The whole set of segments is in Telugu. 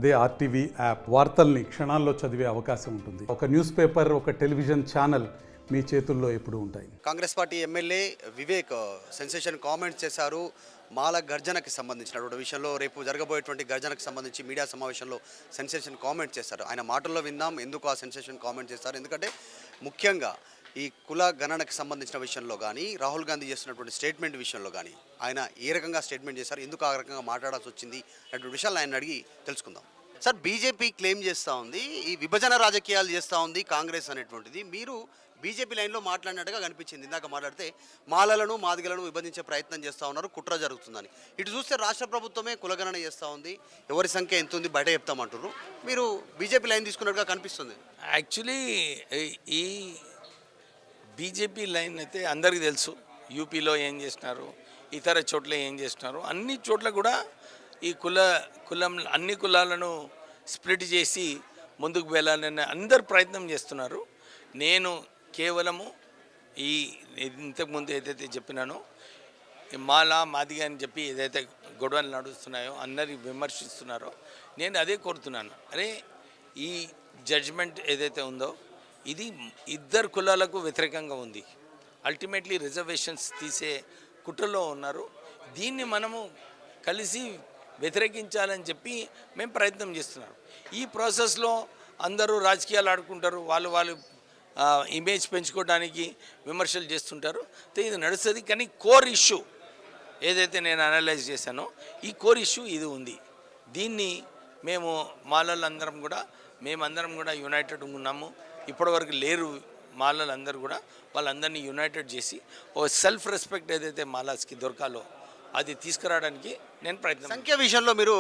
అదే ఆర్టీవీ యాప్ వార్తల్ని క్షణాల్లో చదివే అవకాశం ఉంటుంది. ఒక న్యూస్ పేపర్, ఒక టెలివిజన్ ఛానల్ మీ చేతుల్లో ఎప్పుడూ ఉంటాయి. Congress party MLA Vivek sensation comments చేశారు. మాల గర్జనకి సంబంధించినటువంటి విషయంలో రేపు జరగబోయేటువంటి గర్జనకు సంబంధించి మీడియా సమావేశంలో సెన్సేషన్ కామెంట్ చేశారు. ఆయన మాటల్లో విందాం ఎందుకు ఆ సెన్సేషన్ కామెంట్ చేస్తారు. ఎందుకంటే ముఖ్యంగా ఈ కుల గణనకి సంబంధించిన విషయంలో కానీ, రాహుల్ గాంధీ చేస్తున్నటువంటి స్టేట్మెంట్ విషయంలో కానీ ఆయన ఏ రకంగా స్టేట్మెంట్ చేశారు, ఎందుకు ఆ రకంగా మాట్లాడాల్సి వచ్చింది అటువంటి విషయాలు ఆయన అడిగి తెలుసుకుందాం. సార్, బీజేపీ క్లెయిమ్ చేస్తూ ఉంది, ఈ విభజన రాజకీయాలు చేస్తూ ఉంది కాంగ్రెస్ అనేటువంటిది. మీరు బీజేపీ లైన్లో మాట్లాడినట్టుగా కనిపించింది. ఇందాక మాట్లాడితే మాలలను మాదిగలను విభజించే ప్రయత్నం చేస్తూ ఉన్నారు, కుట్ర జరుగుతుందని. ఇటు చూస్తే రాష్ట్ర ప్రభుత్వమే కులగణన చేస్తూ ఉంది, ఎవరి సంఖ్య ఎంత ఉంది బయట చెప్తామంటారు. మీరు బీజేపీ లైన్ తీసుకున్నట్టుగా కనిపిస్తుంది. యాక్చువల్లీ ఈ బీజేపీ లైన్ అయితే అందరికీ తెలుసు. యూపీలో ఏం చేసినారు, ఇతర చోట్ల ఏం చేసినారు, అన్ని చోట్ల కూడా ఈ కులం అన్ని కులాలను స్ప్లిట్ చేసి ముందుకు వెళ్ళాలని అందరు ప్రయత్నం చేస్తున్నారు. నేను కేవలము ఈ ఇంతకుముందు ఏదైతే చెప్పినానో మాల మాదిగ అని చెప్పి ఏదైతే గొడవలు నడుస్తున్నాయో అందరి విమర్శిస్తున్నారో నేను అదే కోరుతున్నాను. అరే, ఈ జడ్జ్మెంట్ ఏదైతే ఉందో ఇది ఇద్దరు కులాలకు వ్యతిరేకంగా ఉంది. అల్టిమేట్లీ రిజర్వేషన్స్ తీసే కుట్రలో ఉన్నారు. దీన్ని మనము కలిసి వ్యతిరేకించాలని చెప్పి మేము ప్రయత్నం చేస్తున్నాం. ఈ ప్రాసెస్లో అందరూ రాజకీయాలు ఆడుకుంటారు, వాళ్ళు ఇమేజ్ పెంచుకోవడానికి విమర్శలు చేస్తుంటారు. ఇది నడుస్తుంది. కానీ కోర్ ఇష్యూ ఏదైతే నేను అనలైజ్ చేశానో ఈ కోర్ ఇష్యూ ఇది ఉంది. దీన్ని మేము మేమందరం కూడా యునైటెడ్ ఉన్నాము. ఇప్పటివరకు లేరు మాలలందరూ కూడా, వాళ్ళందరినీ యునైటెడ్ చేసి ఓ సెల్ఫ్ రెస్పెక్ట్ ఏదైతే మాలాస్కి దొరకాలో అది తీసుకురావడానికి నేను ప్రయత్నం. సంఖ్య విషయంలో మీరు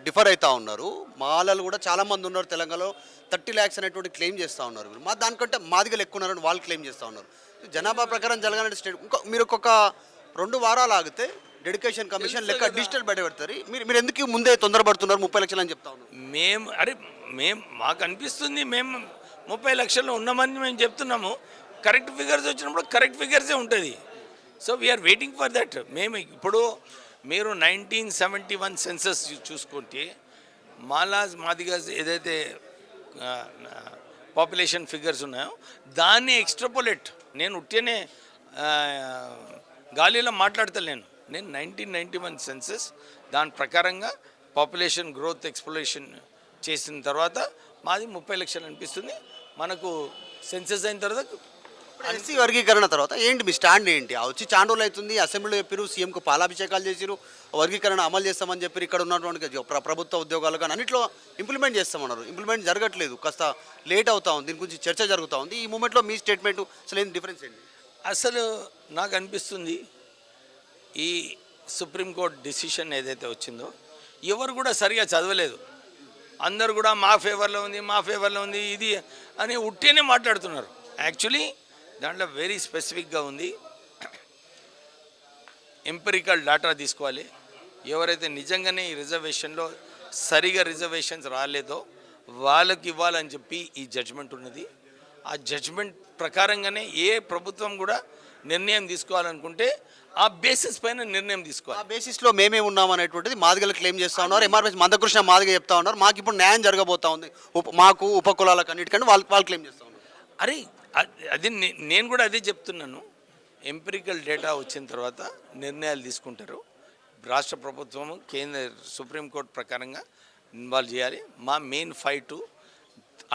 డిఫర్ అవుతూ ఉన్నారు. మాలలు కూడా చాలామంది ఉన్నారు తెలంగాణలో. 30 lakhs అనేటువంటి క్లెయిమ్ చేస్తూ ఉన్నారు. మా దానికంటే మాదిగలు ఎక్కువ ఉన్నారని వాళ్ళు క్లెయిమ్ చేస్తూ ఉన్నారు. జనాభా ప్రకారం జరగాలంటే స్టేట్ మీరు ఒక 2 వారాలు ఆగితే డెడికేషన్ కమిషన్ లెక్క డిజిటల్ బయట పెడతారు. మీరు ఎందుకు ముందే తొందరపడుతున్నారు? 30 లక్షలు అని చెప్తా ఉన్నారు. మాకు అనిపిస్తుంది మేము 30 లక్షల్లో ఉన్నామని మేము చెప్తున్నాము. కరెక్ట్ ఫిగర్స్ వచ్చినప్పుడు కరెక్ట్ ఫిగర్సే ఉంటుంది. So we're waiting for that. మేము ఇప్పుడు మీరు 1971 సెన్సస్ చూసుకుంటే మాదిగాస్ ఏదైతే పాపులేషన్ ఫిగర్స్ ఉన్నాయో దాన్ని ఎక్స్ట్రాపోలేట్ నేను ఉట్టినే గాలిలో మాట్లాడతలేను. నేను 1991 సెన్సస్ దాని ప్రకారంగా పాపులేషన్ గ్రోత్ ఎక్స్ప్లోరేషన్ చేసిన తర్వాత మాది 30 లక్షలు అనిపిస్తుంది. మనకు సెన్సస్ అయిన తర్వాత ఎస్సీ వర్గీకరణ తర్వాత ఏంటి మీ స్టాండ్ ఏంటి? వచ్చి చాండోలు అవుతుంది, అసెంబ్లీలో చెప్పారు, సీఎంకు పాలాభిషేకాలు చేసిరు, వర్గీకరణ అమలు చేస్తామని చెప్పి ఇక్కడ ఉన్నటువంటి ప్రభుత్వ ఉద్యోగాలు కానీ అన్నింటిలో ఇంప్లిమెంట్ చేస్తామన్నారు. ఇంప్లిమెంట్ జరగట్లేదు, కాస్త లేట్ అవుతా ఉంది, దీని గురించి చర్చ జరుగుతూ ఉంది. ఈ మూమెంట్లో మీ స్టేట్మెంట్ అసలు ఏం డిఫరెన్స్ ఏంటి? అసలు నాకు అనిపిస్తుంది ఈ సుప్రీంకోర్టు డిసిషన్ ఏదైతే వచ్చిందో ఎవరు కూడా సరిగా చదవలేదు. అందరు కూడా మా ఫేవర్లో ఉంది ఇది అని ఉట్టేనే మాట్లాడుతున్నారు. యాక్చువల్లీ దాంట్లో వెరీ స్పెసిఫిక్గా ఉంది. ఎంపిరికల్ డాటా తీసుకోవాలి. ఎవరైతే నిజంగానే ఈ రిజర్వేషన్లో సరిగా రిజర్వేషన్స్ రాలేదో వాళ్ళకి ఇవ్వాలని చెప్పి ఈ జడ్జ్మెంట్ ఉన్నది. ఆ జడ్జ్మెంట్ ప్రకారంగానే ఏ ప్రభుత్వం కూడా నిర్ణయం తీసుకోవాలనుకుంటే ఆ బేసిస్ పైన నిర్ణయం తీసుకోవాలి. ఆ బేసిస్లో మేమే ఉన్నాం అనేటువంటిది మాదిగలు క్లెయిమ్ చేస్తూ ఉన్నారు. ఎంఆర్ఎస్ మందకృష్ణ మాదిగ చెప్తా ఉన్నారు, మాకు ఇప్పుడు న్యాయం జరగబోతా ఉంది మాకు ఉపకులాలకు అన్నిటికంటే వాళ్ళు క్లెయిమ్ చేస్తూ ఉన్నారు. అరే, అది నేను కూడా అదే చెప్తున్నాను. ఎంపిరికల్ డేటా వచ్చిన తర్వాత నిర్ణయాలు తీసుకుంటారు. రాష్ట్ర ప్రభుత్వము కేంద్ర సుప్రీంకోర్టు ప్రకారంగా ఇన్వాల్వ్ చేయాలి. మా మెయిన్ ఫైట్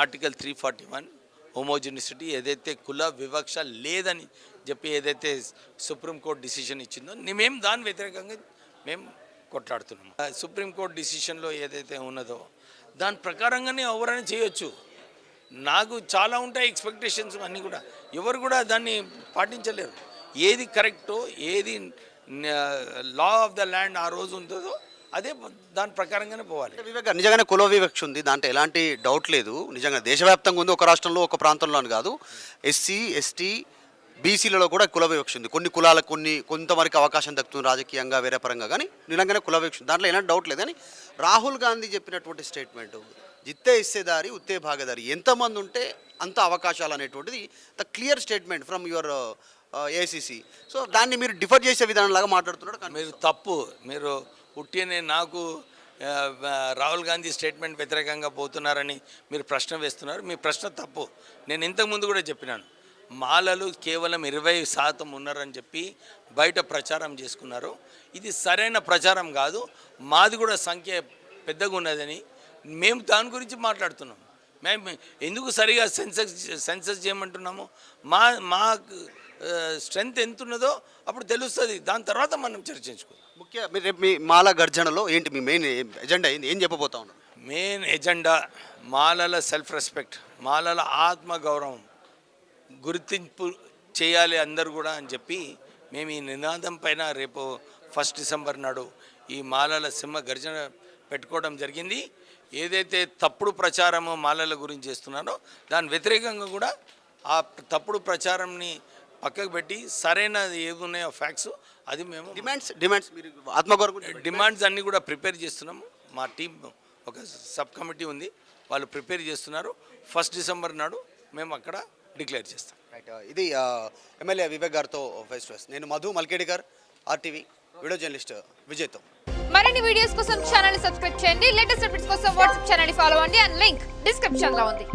ఆర్టికల్ 341 హోమోజినిసిటీ ఏదైతే కుల వివక్ష లేదని చెప్పి ఏదైతే సుప్రీంకోర్టు డిసిషన్ ఇచ్చిందో మేము దాని వ్యతిరేకంగా మేము కొట్లాడుతున్నాము. సుప్రీంకోర్టు డిసిషన్లో ఏదైతే ఉన్నదో దాని ప్రకారంగానే ఎవరైనా చేయొచ్చు. నాకు చాలా ఉంటాయి ఎక్స్పెక్టేషన్స్, అన్నీ కూడా ఎవరు కూడా దాన్ని పాటించలేరు. ఏది కరెక్టో, ఏది లా ఆఫ్ ద ల్యాండ్ ఆ రోజు ఉంటుందో అదే దాని ప్రకారంగానే పోవాలి. నిజంగానే కుల వివక్ష ఉంది, దాంట్లో ఎలాంటి డౌట్ లేదు. నిజంగా దేశవ్యాప్తంగా ఉంది, ఒక రాష్ట్రంలో ఒక ప్రాంతంలో అని కాదు. ఎస్సీ ఎస్టీ బీసీలలో కూడా కుల వివక్ష ఉంది. కొన్ని కులాలకు కొంతవరకు అవకాశం దక్కుతుంది రాజకీయంగా వేరే పరంగా, కానీ నిజంగానే కుల వివక్ష దాంట్లో ఎలాంటి డౌట్ లేదు. కానీ రాహుల్ గాంధీ చెప్పినటువంటి స్టేట్మెంట్ జిత్తే ఇచ్చేదారి ఉత్తే భాగదారి, ఎంతమంది ఉంటే అంత అవకాశాలు అనేటువంటిది the clear statement from your AICC. So దాన్ని మీరు డిఫర్ చేసే విధానం లాగా మాట్లాడుతున్నాడు. మీరు తప్పు. మీరు ఉట్టినే నాకు రాహుల్ గాంధీ స్టేట్మెంట్ వ్యతిరేకంగా పోతున్నారని మీరు ప్రశ్న వేస్తున్నారు. మీ ప్రశ్న తప్పు. నేను ఇంతకుముందు కూడా చెప్పినాను, మాలలు కేవలం 20% ఉన్నారని చెప్పి బయట ప్రచారం చేసుకున్నారు. ఇది సరైన ప్రచారం కాదు. మాది కూడా సంఖ్య పెద్దగా ఉన్నదని మేము దాని గురించి మాట్లాడుతున్నాం. మేము ఎందుకు సరిగా సెన్సస్ చేయమంటున్నాము? మా స్ట్రెంగ్త్ ఎంత ఉన్నదో అప్పుడు తెలుస్తుంది. దాని తర్వాత మనం చర్చించుకుందాం. మీరు రేపు మీ మాల గర్జనలో ఏంటి మీ మెయిన్ ఎజెండా ఏంది, ఏం చెప్పబోతా ఉన్నారు? మెయిన్ ఎజెండా మాలల సెల్ఫ్ రెస్పెక్ట్, మాలల ఆత్మగౌరవం గుర్తింపు చేయాలి అందరూ కూడా అని చెప్పి మేము ఈ నినాదం పైన రేపు 1 డిసెంబర్ నాడు ఈ మాలల సింహ గర్జన పెట్టుకోవడం జరిగింది. ఏదైతే తప్పుడు ప్రచారము మాలల గురించి చేస్తున్నారో దాని వ్యతిరేకంగా కూడా ఆ తప్పుడు ప్రచారంని పక్కకు పెట్టి సరైన ఏది ఉన్నాయో ఫ్యాక్ట్స్ అది మేము డిమాండ్స్ మీరు ఆత్మగౌరవం డిమాండ్స్ అన్నీ కూడా ప్రిపేర్ చేస్తున్నాము. మా టీం ఒక సబ్ కమిటీ ఉంది, వాళ్ళు ప్రిపేర్ చేస్తున్నారు. 1 డిసెంబర్ నాడు మేము అక్కడ డిక్లేర్ చేస్తాం. రైట్, ఇది ఎమ్మెల్యే వివేక్ గారితో ఫేస్ టు ఫేస్. నేను Madhu Malkedikar, RTV video journalist విజయ్తో. మరిన్ని వీడియోస్ కోసం ఛానల్ ని సబ్స్క్రైబ్ చేయండి. లేటెస్ట్ అప్డేట్స్ కోసం వాట్సాప్ ఛానల్ ని ఫాలో అవ్వండి. అండ్ లింక్ డిస్క్రిప్షన్ లో ఉంది.